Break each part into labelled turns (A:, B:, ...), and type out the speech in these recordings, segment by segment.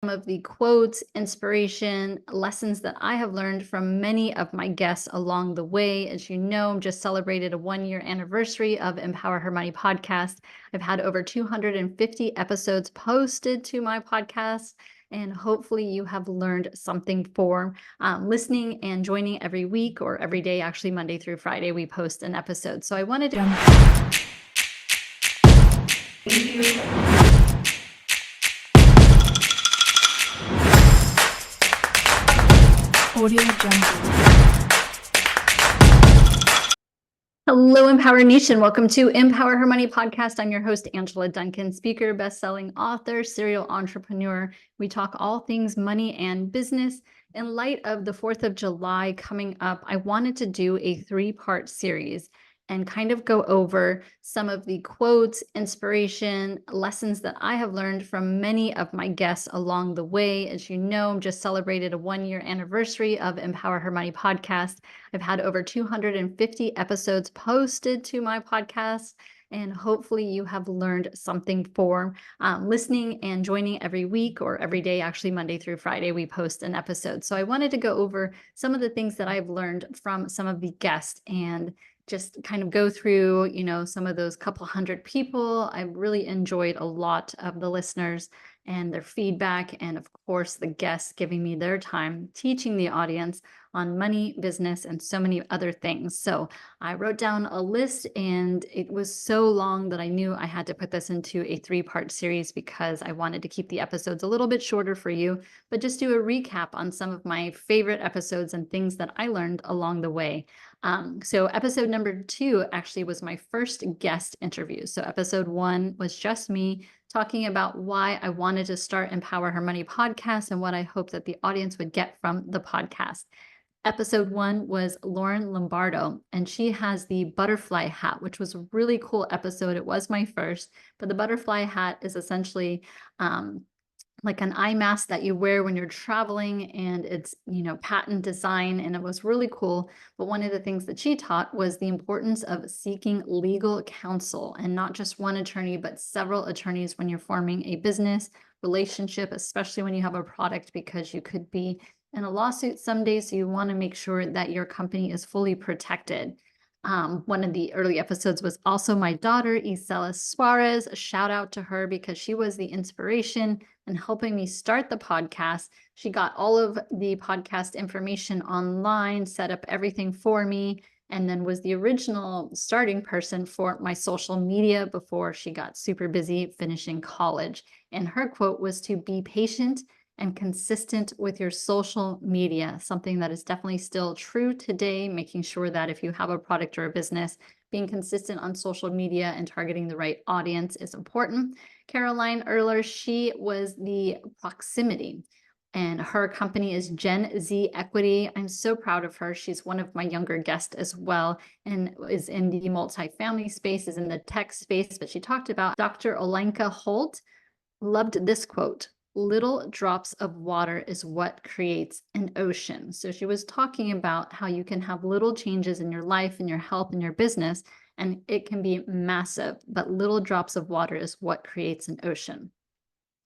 A: Some of the quotes, inspiration, lessons that I have learned from many of my guests along the way. As you know, just celebrated a 1 year anniversary of Empower Her Money podcast. I've had over 250 episodes posted to my podcast, and hopefully you have learned something for listening and joining every week or every day. Actually, Monday through Friday, we post an episode. So I wanted to thank you. Audio Hello, Empower Nation. Welcome to Empower Her Money podcast. I'm your host, Angela Duncan, speaker, best-selling author, serial entrepreneur. We talk all things money and business. In light of the 4th of July coming up, I wanted to do a 3-part series and kind of go over some of the quotes, inspiration, lessons that I have learned from many of my guests along the way. As you know, just celebrated a 1-year anniversary of Empower Her Money podcast. I've had over 250 episodes posted to my podcast, and hopefully you have learned something for listening and joining every week or every day. Actually, Monday through Friday, we post an episode. So I wanted to go over some of the things that I've learned from some of the guests and just kind of go through, some of those couple hundred people. I really enjoyed a lot of the listeners and their feedback, and of course, the guests giving me their time, teaching the audience on money, business, and so many other things. So I wrote down a list, and it was so long that I knew I had to put this into a 3-part series because I wanted to keep the episodes a little bit shorter for you, but just do a recap on some of my favorite episodes and things that I learned along the way. So episode number 2 actually was my first guest interview. So episode 1 was just me talking about why I wanted to start Empower Her Money podcast and what I hoped that the audience would get from the podcast. Episode 1 was Lauren Lombardo, and she has the butterfly hat, which was a really cool episode. It was my first, but the butterfly hat is essentially like an eye mask that you wear when you're traveling, and it's, patent design, and it was really cool. But one of the things that she taught was the importance of seeking legal counsel, and not just one attorney, but several attorneys when you're forming a business relationship, especially when you have a product, because you could be in a lawsuit someday. So you want to make sure that your company is fully protected. One of the early episodes was also my daughter, Isela Suarez. A shout out to her because she was the inspiration and helping me start the podcast. She got all of the podcast information online, set up everything for me, and then was the original starting person for my social media before she got super busy finishing college. And her quote was to be patient and consistent with your social media, something that is definitely still true today, making sure that if you have a product or a business, being consistent on social media and targeting the right audience is important. Caroline Ehler, she was the proximity, and her company is Gen Z Equity. I'm so proud of her. She's one of my younger guests as well, and is in the multifamily space, is in the tech space, but she talked about Dr. Oliyanka Holt. Loved this quote. Little drops of water is what creates an ocean. So she was talking about how you can have little changes in your life, in your health, in your business, and it can be massive, but little drops of water is what creates an ocean.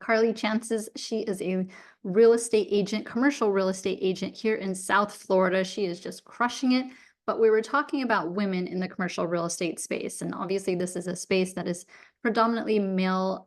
A: Carly Chances, she is a real estate agent, commercial real estate agent here in South Florida. She is just crushing it. But we were talking about women in the commercial real estate space. And obviously this is a space that is predominantly male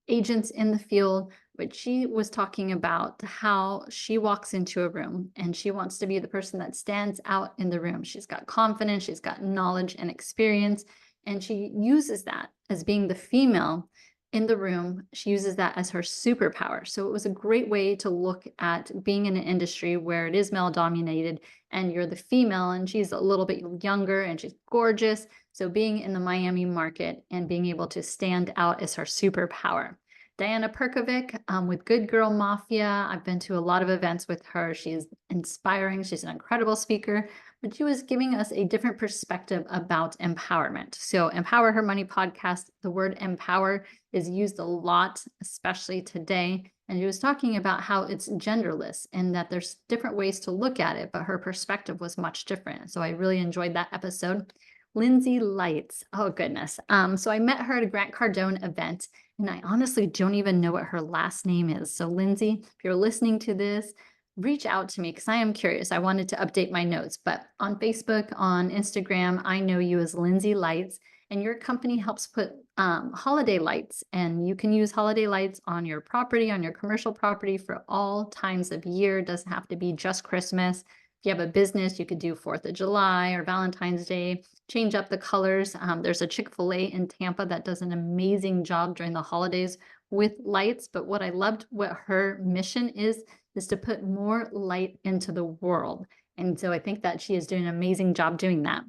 A: agents in the field, but she was talking about how she walks into a room and she wants to be the person that stands out in the room. She's got confidence, she's got knowledge and experience, and she uses that as being the female in the room. She uses that as her superpower. So it was a great way to look at being in an industry where it is male dominated and you're the female, and she's a little bit younger and she's gorgeous. So being in the Miami market and being able to stand out is her superpower. Diana Perkovic with Good Girl Mafia. I've been to a lot of events with her. She's inspiring. She's an incredible speaker, but she was giving us a different perspective about empowerment. So Empower Her Money podcast, the word empower is used a lot, especially today. And she was talking about how it's genderless and that there's different ways to look at it, but her perspective was much different. So I really enjoyed that episode. Lindsay Lights. Oh goodness. So I met her at a Grant Cardone event, and I honestly don't even know what her last name is. So Lindsay, if you're listening to this, reach out to me because I am curious. I wanted to update my notes, but on Facebook, on Instagram, I know you as Lindsay Lights, and your company helps put holiday lights, and you can use holiday lights on your property, on your commercial property for all times of year. It doesn't have to be just Christmas. If you have a business, you could do 4th of July or Valentine's Day, change up the colors. There's a Chick-fil-A in Tampa that does an amazing job during the holidays with lights. But what I loved, what her mission is to put more light into the world. And so I think that she is doing an amazing job doing that.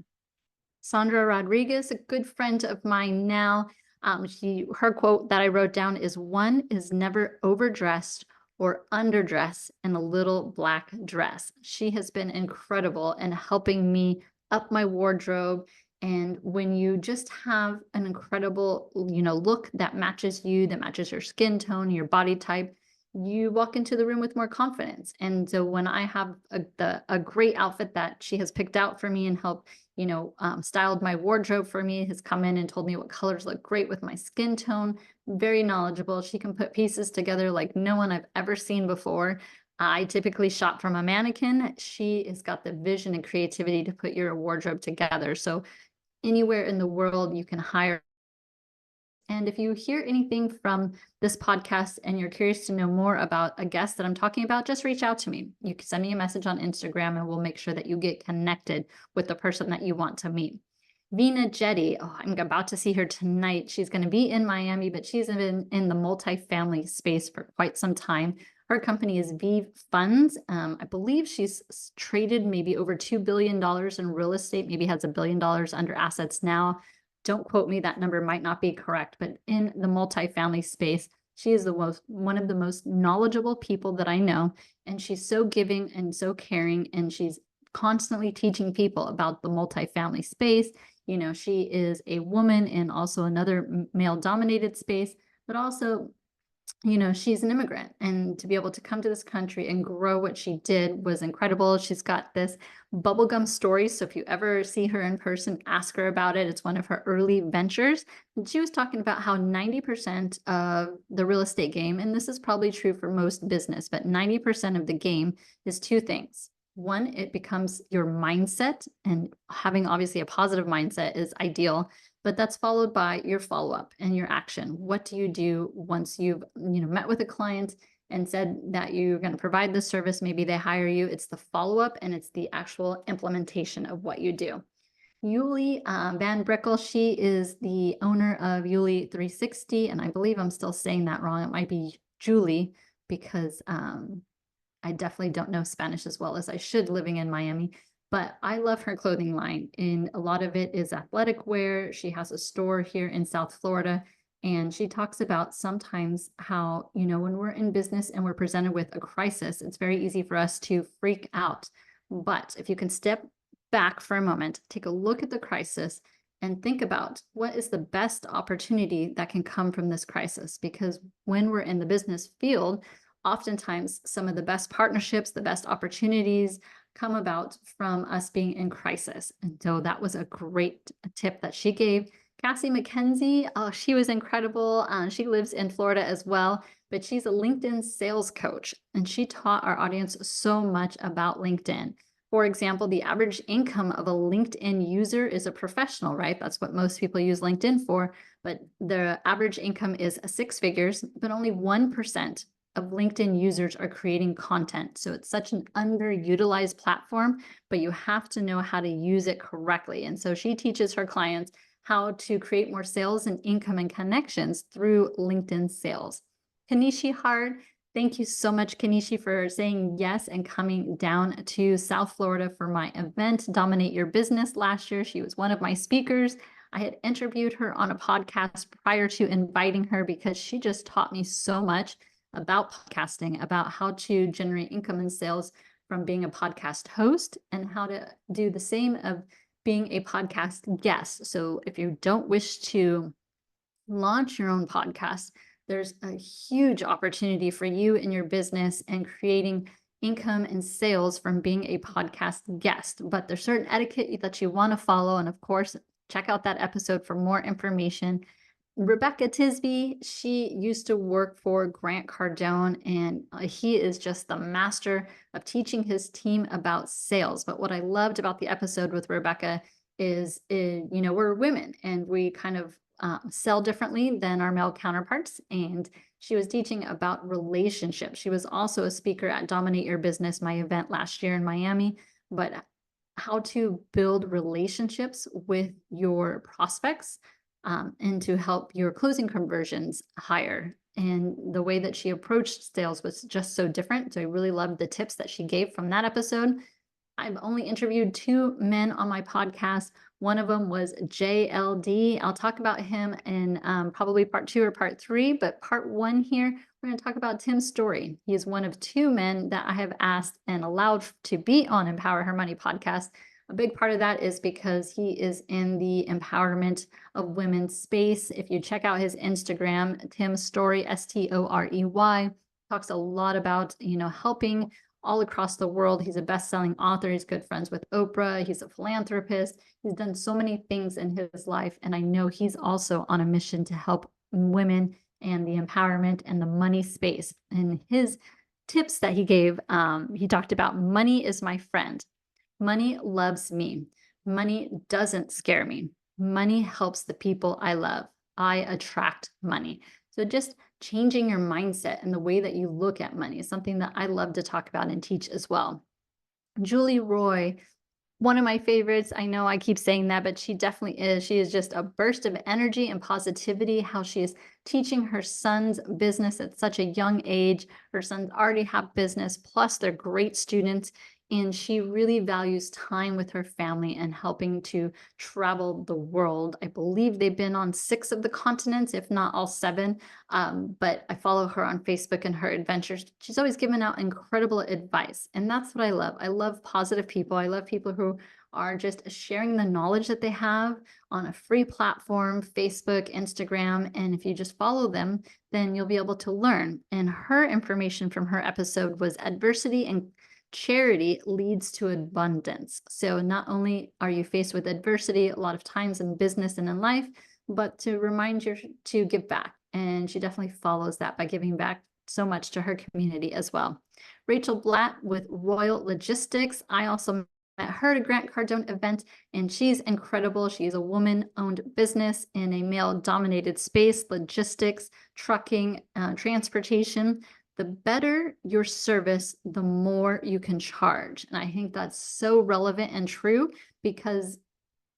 A: Sandra Rodriguez, a good friend of mine now. Her quote that I wrote down is, "One is never overdressed or underdressed in a little black dress." She has been incredible in helping me up my wardrobe. And when you just have an incredible, look that matches you, that matches your skin tone, your body type, you walk into the room with more confidence. And so when I have a great outfit that she has picked out for me and helped styled my wardrobe for me, has come in and told me what colors look great with my skin tone. Very knowledgeable. She can put pieces together like no one I've ever seen before. I typically shop from a mannequin. She has got the vision and creativity to put your wardrobe together. So anywhere in the world you can hire. And if you hear anything from this podcast and you're curious to know more about a guest that I'm talking about, just reach out to me. You can send me a message on Instagram and we'll make sure that you get connected with the person that you want to meet. Vina Jetty, I'm about to see her tonight. She's going to be in Miami, but she's been in the multifamily space for quite some time. Her company is Vive Funds. I believe she's traded maybe over $2 billion in real estate, maybe has $1 billion under assets now. Don't quote me, that number might not be correct, but in the multifamily space, she is one of the most knowledgeable people that I know. And she's so giving and so caring. And she's constantly teaching people about the multifamily space. She is a woman in also another male dominated space, but also she's an immigrant, and to be able to come to this country and grow what she did was incredible. She's got this bubblegum story. So if you ever see her in person, ask her about it. It's one of her early ventures. And she was talking about how 90% of the real estate game, and this is probably true for most business, but 90% of the game is two things. One, it becomes your mindset, and having obviously a positive mindset is ideal. But that's followed by your follow-up and your action. What do you do once you've met with a client and said that you're going to provide this service? Maybe they hire you. It's the follow-up and it's the actual implementation of what you do. Yuli Van Brickel, she is the owner of Yuli 360, and I believe I'm still saying that wrong. It might be Julie, because I definitely don't know Spanish as well as I should living in Miami. But I love her clothing line, and a lot of it is athletic wear. She has a store here in South Florida, and she talks about sometimes how, when we're in business and we're presented with a crisis, it's very easy for us to freak out. But if you can step back for a moment, take a look at the crisis and think about what is the best opportunity that can come from this crisis. Because when we're in the business field, oftentimes some of the best partnerships, the best opportunities come about from us being in crisis. And so that was a great tip that she gave. Cassie McKenzie, she was incredible. She lives in Florida as well, but she's a LinkedIn sales coach, and she taught our audience so much about LinkedIn. For example, the average income of a LinkedIn user is a professional, right? That's what most people use LinkedIn for, but the average income is 6 figures, but only 1% of LinkedIn users are creating content. So it's such an underutilized platform, but you have to know how to use it correctly. And so she teaches her clients how to create more sales and income and connections through LinkedIn sales. Kanishi Hard, thank you so much, Kanishi, for saying yes and coming down to South Florida for my event, Dominate Your Business, last year. She was one of my speakers. I had interviewed her on a podcast prior to inviting her because she just taught me so much about podcasting, about how to generate income and sales from being a podcast host, and how to do the same of being a podcast guest. So if you don't wish to launch your own podcast, there's a huge opportunity for you in your business and creating income and sales from being a podcast guest. But there's certain etiquette that you want to follow. And of course, check out that episode for more information. Rebecca Tisby, she used to work for Grant Cardone, and he is just the master of teaching his team about sales. But what I loved about the episode with Rebecca is, we're women and we kind of sell differently than our male counterparts. And she was teaching about relationships. She was also a speaker at Dominate Your Business, my event last year in Miami, but how to build relationships with your prospects and to help your closing conversions higher. And the way that she approached sales was just so different. So I really loved the tips that she gave from that episode. I've only interviewed 2 men on my podcast. One of them was JLD. I'll talk about him in probably part 2 or part 3, but part 1 here, we're going to talk about Tim's story. He is one of 2 men that I have asked and allowed to be on Empower Her Money podcast. A big part of that is because he is in the empowerment of women space. If you check out his Instagram, Tim's Story, STOREY, talks a lot about, helping all across the world. He's a best-selling author. He's good friends with Oprah. He's a philanthropist. He's done so many things in his life. And I know he's also on a mission to help women and the empowerment and the money space. And his tips that he gave, he talked about money is my friend. Money loves me. Money doesn't scare me. Money helps the people I love. I attract money. So just changing your mindset and the way that you look at money is something that I love to talk about and teach as well. Julie Roy, one of my favorites. I know I keep saying that, but she definitely is. She is just a burst of energy and positivity, how she is teaching her son's business at such a young age. Her sons already have business, plus they're great students. And she really values time with her family and helping to travel the world. I believe they've been on 6 of the continents, if not all 7. But I follow her on Facebook and her adventures. She's always given out incredible advice. And that's what I love. I love positive people. I love people who are just sharing the knowledge that they have on a free platform, Facebook, Instagram. And if you just follow them, then you'll be able to learn. And her information from her episode was adversity and charity leads to abundance. So not only are you faced with adversity a lot of times in business and in life, but to remind you to give back. And she definitely follows that by giving back so much to her community as well. Rachel Blatt with Royal Logistics. I also met her at a Grant Cardone event, and she's incredible. She is a woman-owned business in a male-dominated space, logistics, trucking, transportation. The better your service, the more you can charge. And I think that's so relevant and true because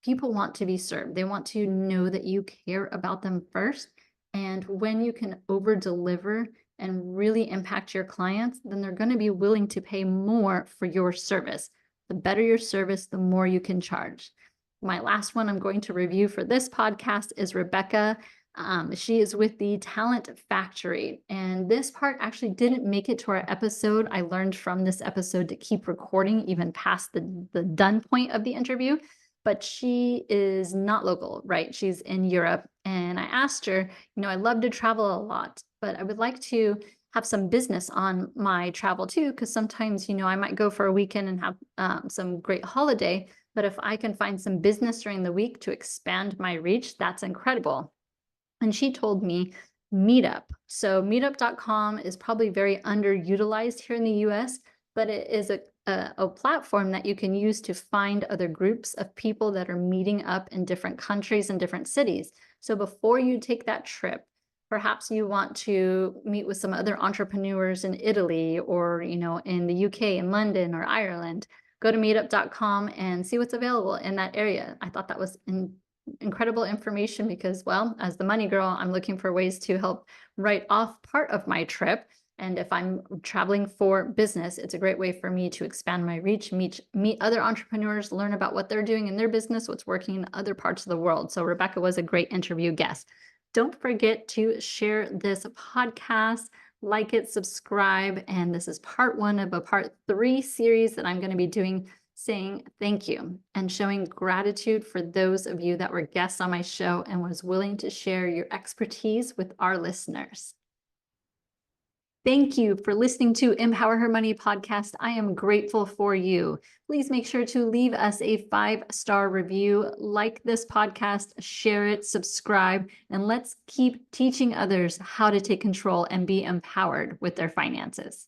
A: people want to be served. They want to know that you care about them first. And when you can over deliver and really impact your clients, then they're going to be willing to pay more for your service. The better your service, the more you can charge. My last one I'm going to review for this podcast is Rebecca. She is with the Talent Factory, and this part actually didn't make it to our episode. I learned from this episode to keep recording even past the done point of the interview, but she is not local, right? She's in Europe, and I asked her, I love to travel a lot, but I would like to have some business on my travel too, because sometimes, I might go for a weekend and have some great holiday, but if I can find some business during the week to expand my reach, that's incredible. And she told me Meetup. So meetup.com is probably very underutilized here in the US, but it is a platform that you can use to find other groups of people that are meeting up in different countries and different cities. So before you take that trip, perhaps you want to meet with some other entrepreneurs in Italy or, in the UK, in London or Ireland. Go to meetup.com and see what's available in that area. I thought that was incredible information because, well, as the money girl, I'm looking for ways to help write off part of my trip. And if I'm traveling for business, it's a great way for me to expand my reach, meet other entrepreneurs, learn about what they're doing in their business, what's working in other parts of the world. So Rebecca was a great interview guest. Don't forget to share this podcast, like it, subscribe. And this is part 1 of a part 3 series that I'm going to be doing, saying thank you and showing gratitude for those of you that were guests on my show and was willing to share your expertise with our listeners. Thank you for listening to Empower Her Money podcast. I am grateful for you. Please make sure to leave us a 5-star review, like this podcast, share it, subscribe, and let's keep teaching others how to take control and be empowered with their finances.